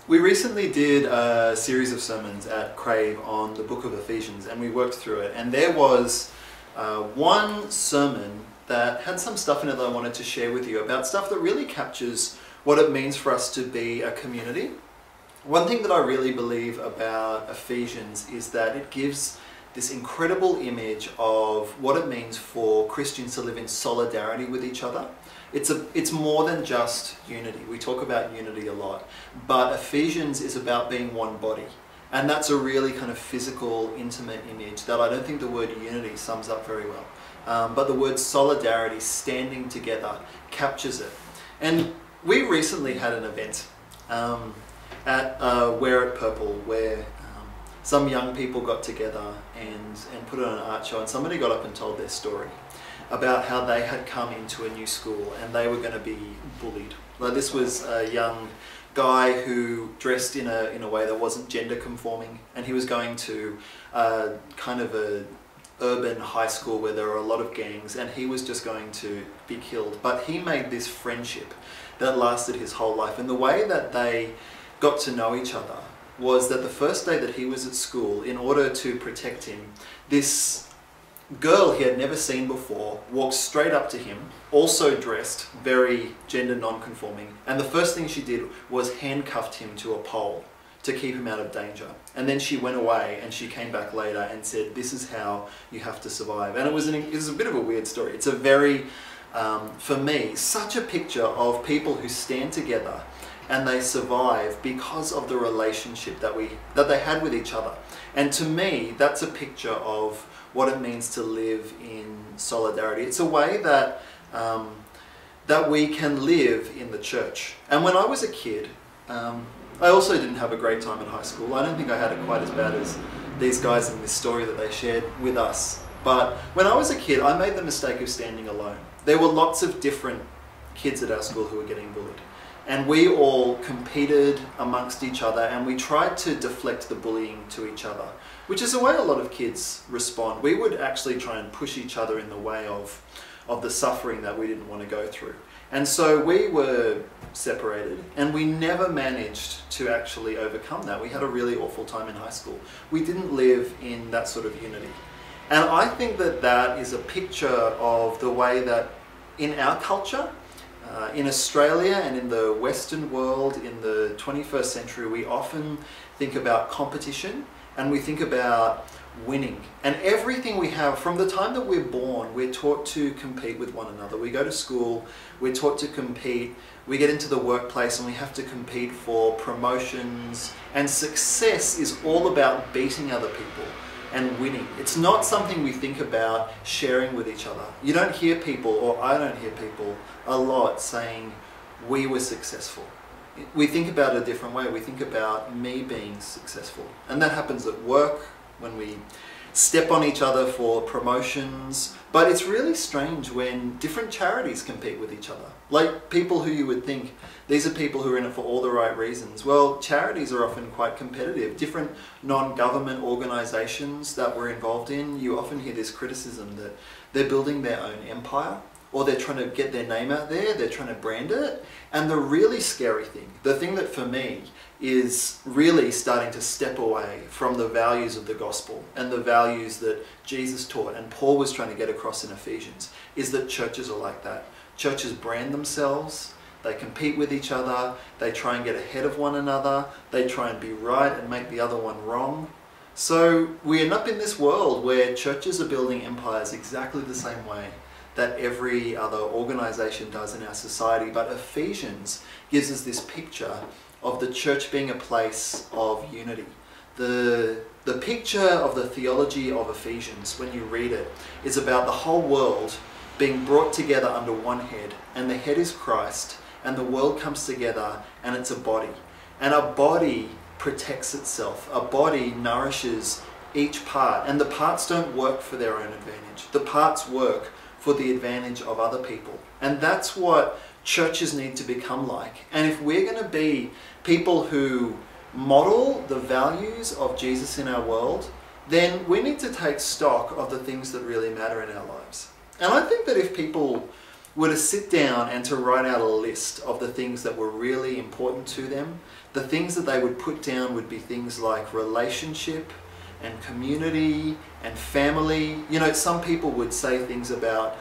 We recently did a series of sermons at Crave on the book of Ephesians, and we worked through it, and there was one sermon that had some stuff in it that I wanted to share with you about stuff that really captures what it means for us to be a community. One thing that I really believe about Ephesians is that it gives this incredible image of what it means for Christians to live in solidarity with each other. It's more than just unity. We talk about unity a lot, but Ephesians is about being one body. And that's a really kind of physical, intimate image that I don't think the word unity sums up very well. But the word solidarity, standing together, captures it. And we recently had an event at Wear It Purple where some young people got together and put on an art show, and somebody got up and told their story about how they had come into a new school and they were going to be bullied. Like, this was a young guy who dressed in a way that wasn't gender conforming, and he was going to kind of a urban high school where there were a lot of gangs, and he was just going to be killed. But he made this friendship that lasted his whole life, and the way that they got to know each other was that the first day that he was at school, in order to protect him, this girl he had never seen before walked straight up to him, also dressed very gender non-conforming, and the first thing she did was handcuffed him to a pole to keep him out of danger. And then she went away and she came back later and said, "This is how you have to survive." And it was a bit of a weird story. It's a very, for me, such a picture of people who stand together and they survive because of the relationship that they had with each other. And to me, that's a picture of what it means to live in solidarity. It's a way that that we can live in the church. And when I was a kid, I also didn't have a great time in high school. I don't think I had it quite as bad as these guys in this story that they shared with us. But when I was a kid, I made the mistake of standing alone. There were lots of different kids at our school who were getting bullied. And we all competed amongst each other, and we tried to deflect the bullying to each other, which is the way a lot of kids respond. We would actually try and push each other in the way of the suffering that we didn't want to go through. And so we were separated, and we never managed to actually overcome that. We had a really awful time in high school. We didn't live in that sort of unity. And I think that that is a picture of the way that in our culture, in Australia and in the Western world, in the 21st century, we often think about competition and we think about winning. And everything we have, from the time that we're born, we're taught to compete with one another. We go to school, we're taught to compete, we get into the workplace and we have to compete for promotions. And success is all about beating other people and winning. It's not something we think about sharing with each other. You don't hear people, or I don't hear people a lot saying, "We were successful." We think about it a different way. We think about me being successful. And that happens at work, when we step on each other for promotions. But it's really strange when different charities compete with each other. Like, people who you would think, these are people who are in it for all the right reasons. Well, charities are often quite competitive. Different non-government organisations that we're involved in, you often hear this criticism that they're building their own empire, or they're trying to get their name out there, they're trying to brand it. And the really scary thing, the thing that for me is really starting to step away from the values of the gospel and the values that Jesus taught and Paul was trying to get across in Ephesians, is that churches are like that. Churches brand themselves, they compete with each other, they try and get ahead of one another, they try and be right and make the other one wrong. So we end up in this world where churches are building empires exactly the same way that every other organisation does in our society. But Ephesians gives us this picture of the church being a place of unity. The picture of the theology of Ephesians, when you read it, is about the whole world being brought together under one head, and the head is Christ, and the world comes together and it's a body. And a body protects itself. A body nourishes each part, and the parts don't work for their own advantage. The parts work for the advantage of other people. And that's what churches need to become like. And if we're going to be people who model the values of Jesus in our world, then we need to take stock of the things that really matter in our lives. And I think that if people were to sit down and to write out a list of the things that were really important to them, the things that they would put down would be things like relationship and community and family. You know, some people would say things about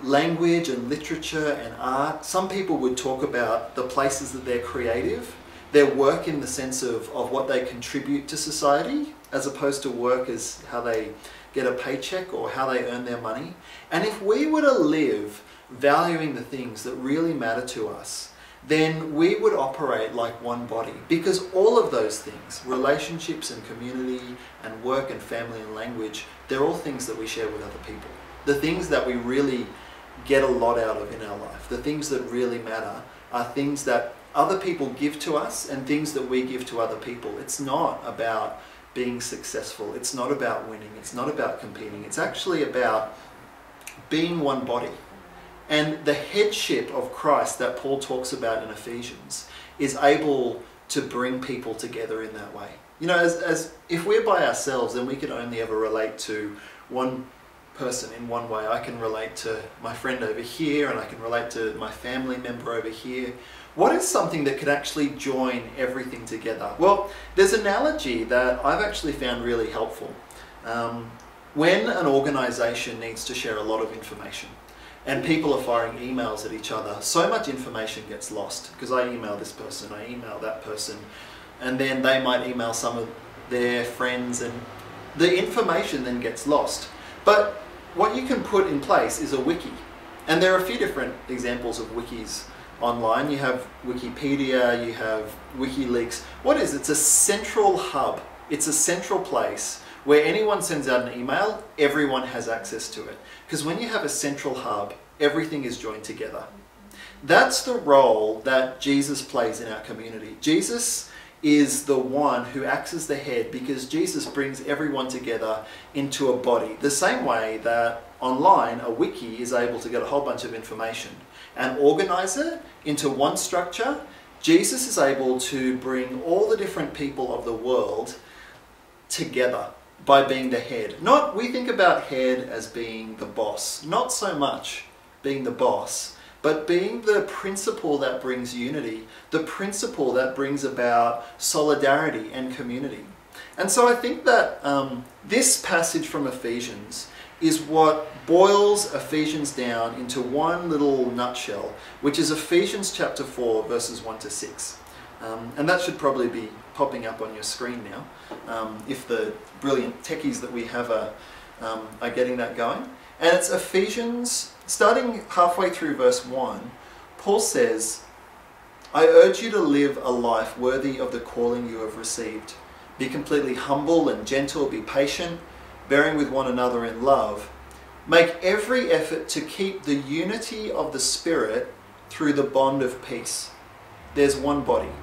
language and literature and art. Some people would talk about the places that they're creative, their work in the sense of what they contribute to society, as opposed to work as how they get a paycheck or how they earn their money. And if we were to live valuing the things that really matter to us, then we would operate like one body, because all of those things, relationships and community and work and family and language, they're all things that we share with other people. The things that we really get a lot out of in our life, the things that really matter, are things that other people give to us and things that we give to other people. It's not about being successful, it's not about winning, it's not about competing, it's actually about being one body. And the headship of Christ that Paul talks about in Ephesians is able to bring people together in that way. You know, as if we're by ourselves, then we can only ever relate to one person in one way. I can relate to my friend over here, and I can relate to my family member over here. What is something that could actually join everything together? Well, there's an analogy that I've actually found really helpful. When an organization needs to share a lot of information, and people are firing emails at each other, so much information gets lost, because I email this person, I email that person, and then they might email some of their friends, and the information then gets lost. But what you can put in place is a wiki. And there are a few different examples of wikis online. You have Wikipedia, you have WikiLeaks. What is it? It's a central hub. It's a central place where anyone sends out an email, everyone has access to it. Because when you have a central hub, everything is joined together. That's the role that Jesus plays in our community. Jesus is the one who acts as the head, because Jesus brings everyone together into a body. The same way that online, a wiki is able to get a whole bunch of information and organize it into one structure, Jesus is able to bring all the different people of the world together by being the head. We think about head as being the boss, not so much being the boss, but being the principle that brings unity, the principle that brings about solidarity and community. And so I think that this passage from Ephesians is what boils Ephesians down into one little nutshell, which is Ephesians chapter 4, verses 1 to 6. And that should probably be popping up on your screen now, if the brilliant techies that we have are getting that going. And it's Ephesians, starting halfway through verse 1, Paul says, "I urge you to live a life worthy of the calling you have received. Be completely humble and gentle, be patient, bearing with one another in love. Make every effort to keep the unity of the Spirit through the bond of peace. There's one body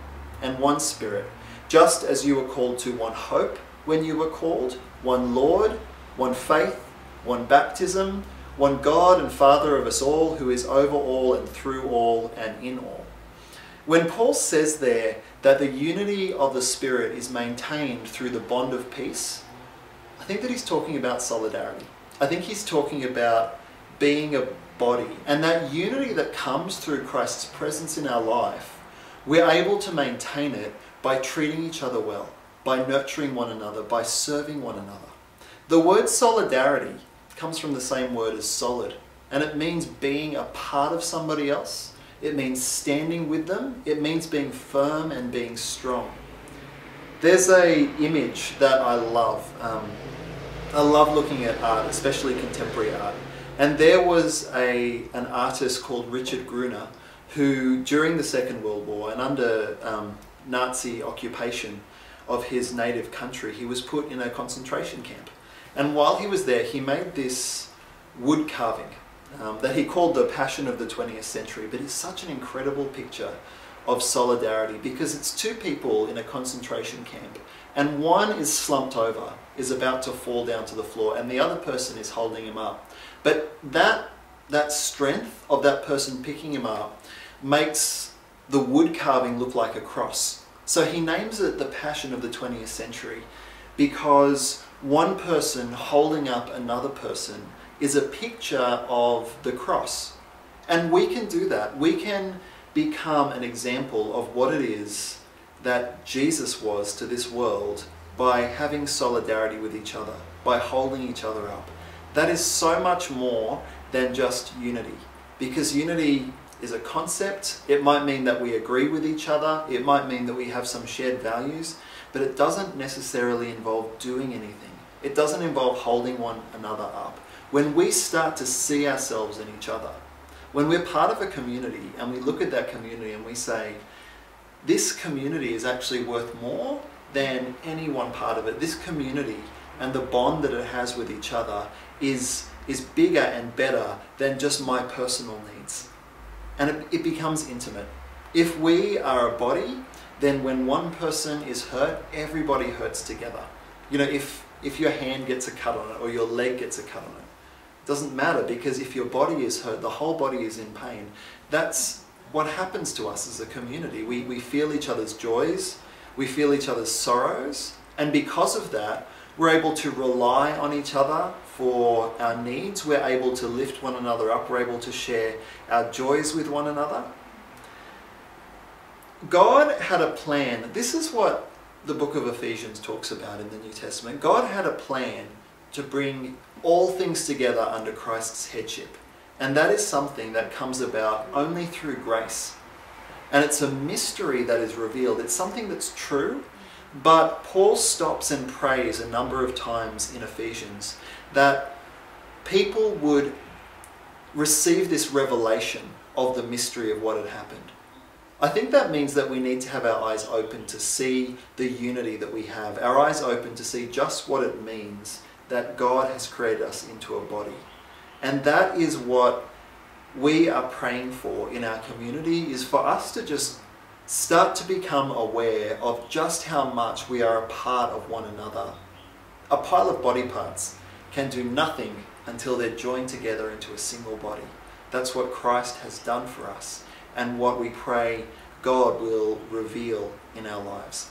and one Spirit, just as you were called to one hope when you were called, one Lord, one faith, one baptism, one God and Father of us all, who is over all and through all and in all." When Paul says there that the unity of the Spirit is maintained through the bond of peace, I think that he's talking about solidarity. I think he's talking about being a body, and that unity that comes through Christ's presence in our life, we're able to maintain it by treating each other well, by nurturing one another, by serving one another. The word solidarity comes from the same word as solid, and it means being a part of somebody else. It means standing with them. It means being firm and being strong. There's an image that I love. I love looking at art, especially contemporary art. And there was an artist called Richard Gruner who, during the Second World War and under Nazi occupation of his native country, he was put in a concentration camp. And while he was there, he made this wood carving that he called the Passion of the 20th Century. But it's such an incredible picture of solidarity, because it's two people in a concentration camp, and one is slumped over, is about to fall down to the floor, and the other person is holding him up. But that strength of that person picking him up makes the wood carving look like a cross. So he names it the Passion of the 20th Century, because one person holding up another person is a picture of the cross. And we can do that. We can become an example of what it is that Jesus was to this world by having solidarity with each other, by holding each other up. That is so much more than just unity, because unity is a concept. It might mean that we agree with each other, it might mean that we have some shared values, but it doesn't necessarily involve doing anything. It doesn't involve holding one another up. When we start to see ourselves in each other, when we're part of a community and we look at that community and we say, this community is actually worth more than any one part of it. This community and the bond that it has with each other is bigger and better than just my personal needs. And it becomes intimate. If we are a body, then when one person is hurt, everybody hurts together. You know, if your hand gets a cut on it or your leg gets a cut on it, it doesn't matter, because if your body is hurt, the whole body is in pain. That's what happens to us as a community. We feel each other's joys, we feel each other's sorrows, and because of that, we're able to rely on each other for our needs. We're able to lift one another up. We're able to share our joys with one another. God had a plan. This is what the book of Ephesians talks about in the New Testament. God had a plan to bring all things together under Christ's headship. And that is something that comes about only through grace. And it's a mystery that is revealed. It's something that's true, but Paul stops and prays a number of times in Ephesians that people would receive this revelation of the mystery of what had happened. I think that means that we need to have our eyes open to see the unity that we have, our eyes open to see just what it means that God has created us into a body. And that is what we are praying for in our community, is for us to just start to become aware of just how much we are a part of one another. A pile of body parts can do nothing until they're joined together into a single body. That's what Christ has done for us, and what we pray God will reveal in our lives.